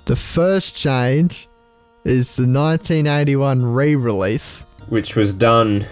The first change is the 1981 re-release, which was done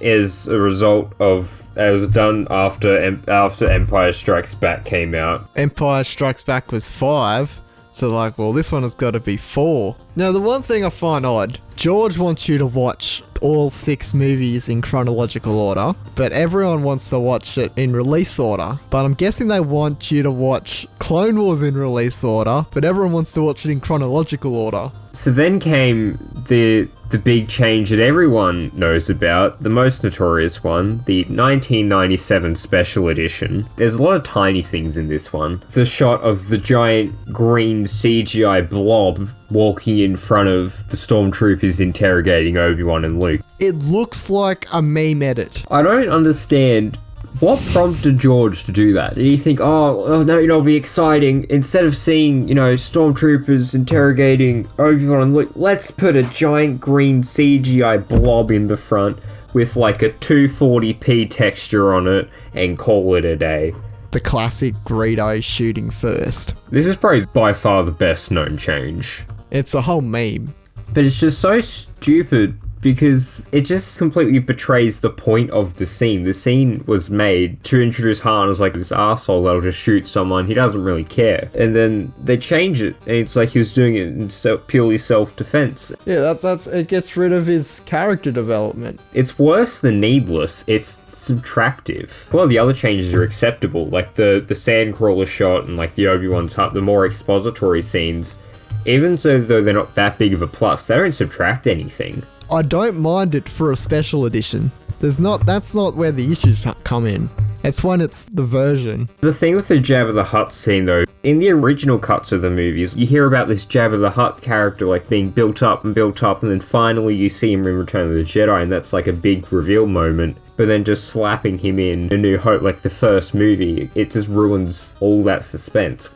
as a result of... It was done after Empire Strikes Back came out. Empire Strikes Back was 5, so like, well, this one has got to be 4. Now, the one thing I find odd, George wants you to watch all 6 movies in chronological order, but everyone wants to watch it in release order. But I'm guessing they want you to watch Clone Wars in release order, but everyone wants to watch it in chronological order. So then came the big change that everyone knows about, the most notorious one, the 1997 special edition. There's a lot of tiny things in this one. The shot of the giant green CGI blob walking in front of the stormtroopers interrogating Obi-Wan and Luke. It looks like a meme edit. I don't understand what prompted George to do that. Did he think, oh no, it'll be exciting. Instead of seeing, stormtroopers interrogating Obi-Wan and Luke, let's put a giant green CGI blob in the front with like a 240p texture on it and call it a day. The classic Greedo shooting first. This is probably by far the best known change. It's a whole meme. But it's just so stupid because it just completely betrays the point of the scene. The scene was made to introduce Han as like this arsehole that'll just shoot someone. He doesn't really care. And then they change it and it's like he was doing it in purely self-defense. Yeah, that's it gets rid of his character development. It's worse than needless. It's subtractive. A lot of the other changes are acceptable, like the sandcrawler shot and like the Obi-Wan's hut, the more expository scenes. Even so, though they're not that big of a plus, they don't subtract anything. I don't mind it for a special edition. That's not where the issues come in. It's when it's the version. The thing with the Jabba the Hutt scene, though, in the original cuts of the movies, you hear about this Jabba the Hutt character like being built up, and then finally you see him in Return of the Jedi, and that's like a big reveal moment. But then just slapping him in A New Hope, like the first movie, it just ruins all that suspense.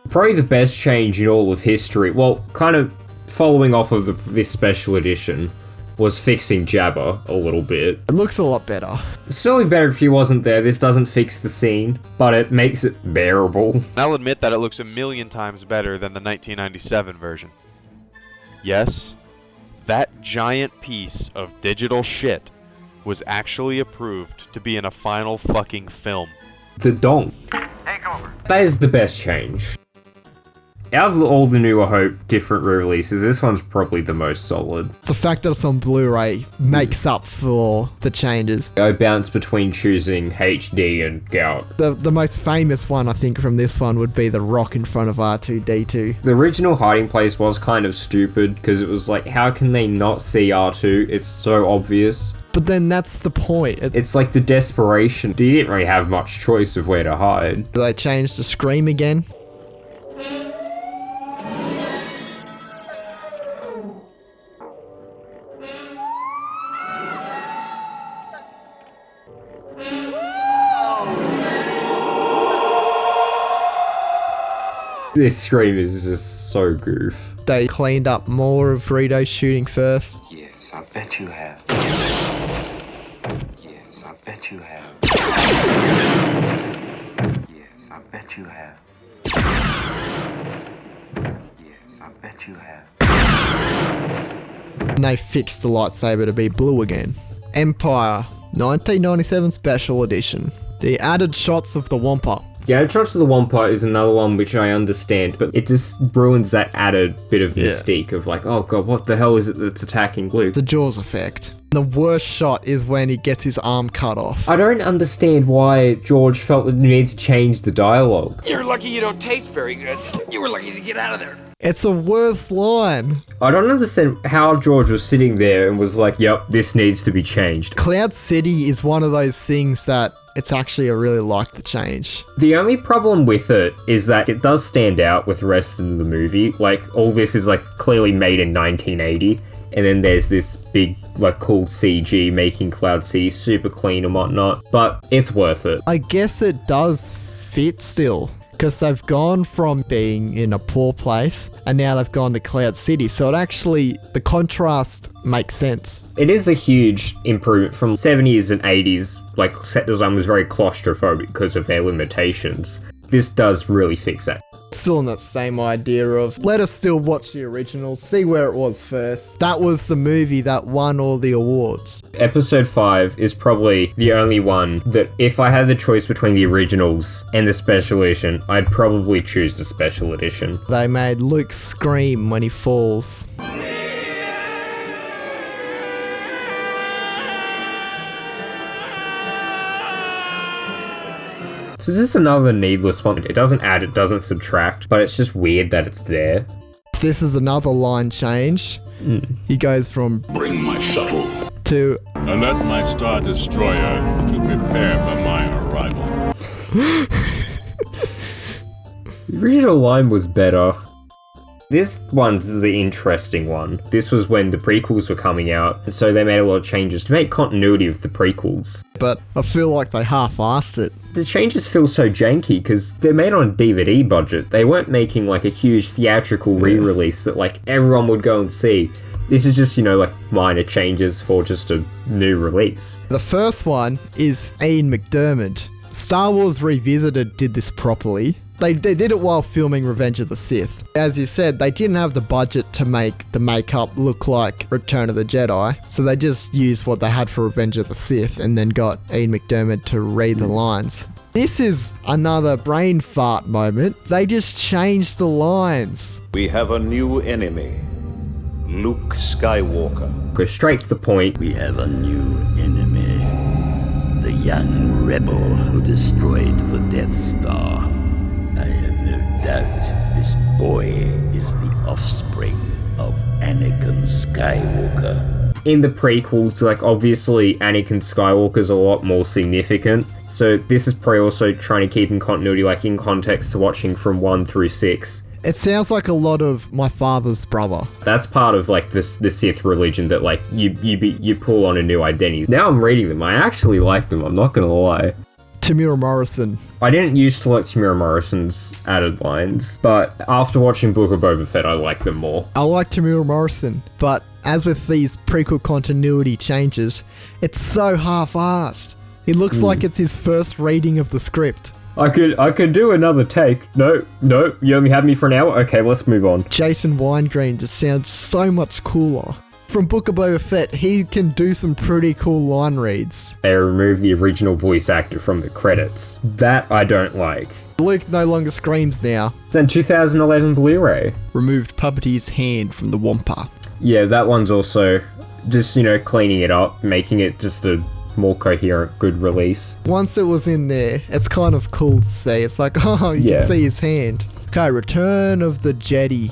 Probably the best change in all of history, well, kind of following off of this special edition, was fixing Jabba a little bit. It looks a lot better. It's certainly better if he wasn't there. This doesn't fix the scene, but it makes it bearable. I'll admit that it looks a million times better than the 1997 version. Yes, that giant piece of digital shit was actually approved to be in a final fucking film. The donk. Take over. That is the best change. Out of all the New Hope different re-releases, this one's probably the most solid. The fact that it's on Blu-ray makes up for the changes. I bounce between choosing HD and Gout. The most famous one, I think, from this one would be the rock in front of R2-D2. The original hiding place was kind of stupid, because it was like, how can they not see R2? It's so obvious. But then that's the point. It's like the desperation. You didn't really have much choice of where to hide. They changed the scream again. This scream is just so goof. They cleaned up more of Greedo shooting first. Yes, I bet you have. Yes, I bet you have. Yes, I bet you have. Yes, I bet you have. And they fixed the lightsaber to be blue again. Empire, 1997 Special Edition. The added shots of the Wampa. Yeah, Shots of the Wampa is another one which I understand, but it just ruins that added bit of mystique of like, oh god, what the hell is it that's attacking Luke? The Jaws effect. The worst shot is when he gets his arm cut off. I don't understand why George felt the need to change the dialogue. You're lucky you don't taste very good. You were lucky to get out of there. It's a worst line. I don't understand how George was sitting there and was like, yep, this needs to be changed. Cloud City is one of those things that it's actually I really like the change. The only problem with it is that it does stand out with the rest of the movie. Like, all this is like clearly made in 1980. And then there's this big, like, cool CG making Cloud City super clean and whatnot. But it's worth it. I guess it does fit still. Because they've gone from being in a poor place and now they've gone to Cloud City. So it actually, the contrast makes sense. It is a huge improvement from 70s and 80s. Like, set design was very claustrophobic because of their limitations. This does really fix that. Still on that same idea of let us still watch the original, see where it was first. That was the movie that won all the awards. Episode 5 is probably the only one that if I had the choice between the originals and the special edition, I'd probably choose the special edition. They made Luke scream when he falls. So this is another needless one. It doesn't add, it doesn't subtract, but it's just weird that it's there. This is another line change. He goes from Bring my shuttle. to Alert my Star Destroyer to prepare for my arrival. The original line was better. This one's the interesting one. This was when the prequels were coming out, and so they made a lot of changes to make continuity with the prequels. but I feel like they half-assed it. The changes feel so janky because they're made on a DVD budget. They weren't making like a huge theatrical re-release that like everyone would go and see. This is just, like minor changes for just a new release. The first one is Ian McDiarmid. Star Wars Revisited did this properly. They did it while filming Revenge of the Sith. As you said, they didn't have the budget to make the makeup look like Return of the Jedi, so they just used what they had for Revenge of the Sith and then got Ian McDiarmid to read the lines. This is another brain fart moment. They just changed the lines. We have a new enemy, Luke Skywalker. Go straight to the point. We have a new enemy. The young rebel who destroyed the Death Star. I have no doubt this boy is the offspring of Anakin Skywalker. In the prequels, obviously Anakin Skywalker's a lot more significant. So this is probably also trying to keep in continuity, in context to watching from 1 through 6. It sounds like a lot of my father's brother. That's part of the Sith religion that you pull on a new identity. Now I'm reading them. I actually like them. I'm not gonna lie. Tamira Morrison. I didn't used to like Tamira Morrison's added lines, but after watching Book of Boba Fett, I like them more. I like Tamira Morrison, but as with these prequel continuity changes, it's so half-assed. It looks like it's his first reading of the script. I could do another take. No, you only had me for an hour? Okay, let's move on. Jason Weingreen just sounds so much cooler. From Book of Boba Fett, he can do some pretty cool line reads. They removed the original voice actor from the credits. That I don't like. Luke no longer screams now. It's in 2011 Blu-ray. Removed Puppeteer's hand from the Wampa. Yeah, that one's also just, cleaning it up, making it just a more coherent, good release. Once it was in there, it's kind of cool to see. It's like, oh, you can see his hand. Okay, Return of the Jedi.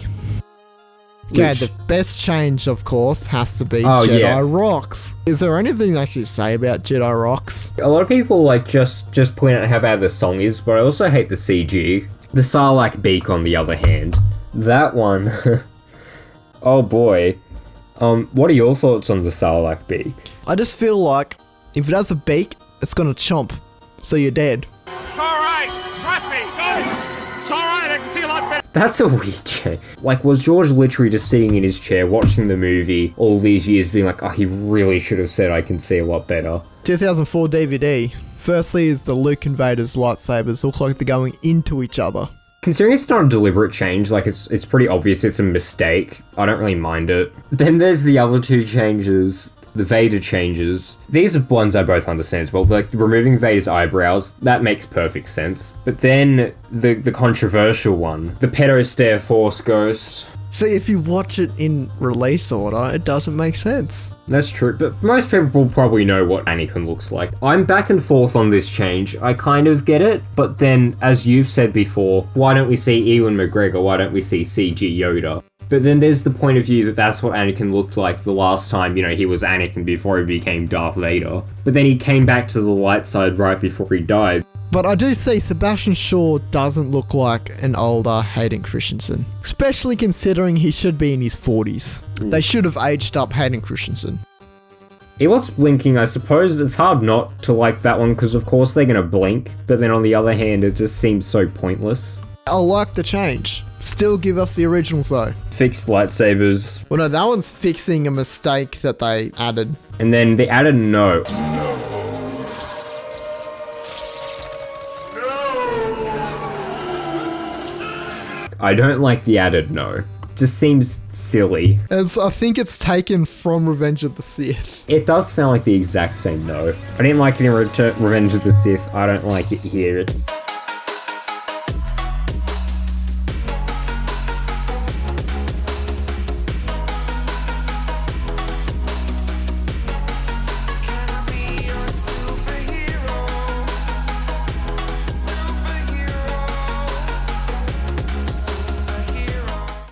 Okay, the best change, of course, has to be Jedi Rocks. Is there anything to actually say about Jedi Rocks? A lot of people just point out how bad the song is, but I also hate the CG. The Sarlacc beak, on the other hand, that one, oh boy. What are your thoughts on the Sarlacc beak? I just feel like if it has a beak, it's gonna chomp, so you're dead. Alright, trust me, it's alright, I can see a lot better. That's a weird change. Was George literally just sitting in his chair watching the movie all these years being like, oh, he really should have said I can see a lot better? 2004 DVD. Firstly is the Luke and Vader's lightsabers look like they're going into each other. Considering it's not a deliberate change, it's pretty obvious it's a mistake, I don't really mind it. Then there's the other two changes. The Vader changes. These are ones I both understand as well. Removing Vader's eyebrows, that makes perfect sense. But then the controversial one, the pedo stare Force Ghost. See, if you watch it in release order, it doesn't make sense. That's true, but most people will probably know what Anakin looks like. I'm back and forth on this change. I kind of get it, but then, as you've said before, why don't we see Ewan McGregor? Why don't we see CG Yoda? But then there's the point of view that that's what Anakin looked like the last time, he was Anakin before he became Darth Vader. But then he came back to the light side right before he died. But I do see Sebastian Shaw doesn't look like an older Hayden Christensen. Especially considering he should be in his 40s. They should have aged up Hayden Christensen. What's blinking, I suppose it's hard not to like that one because of course they're going to blink. But then on the other hand, it just seems so pointless. I like the change. Still give us the originals though. Fixed lightsabers. Well no, that one's fixing a mistake that they added. And then they added no. I don't like the added no. Just seems silly. I think it's taken from Revenge of the Sith. It does sound like the exact same no. I didn't like it in Revenge of the Sith. I don't like it here.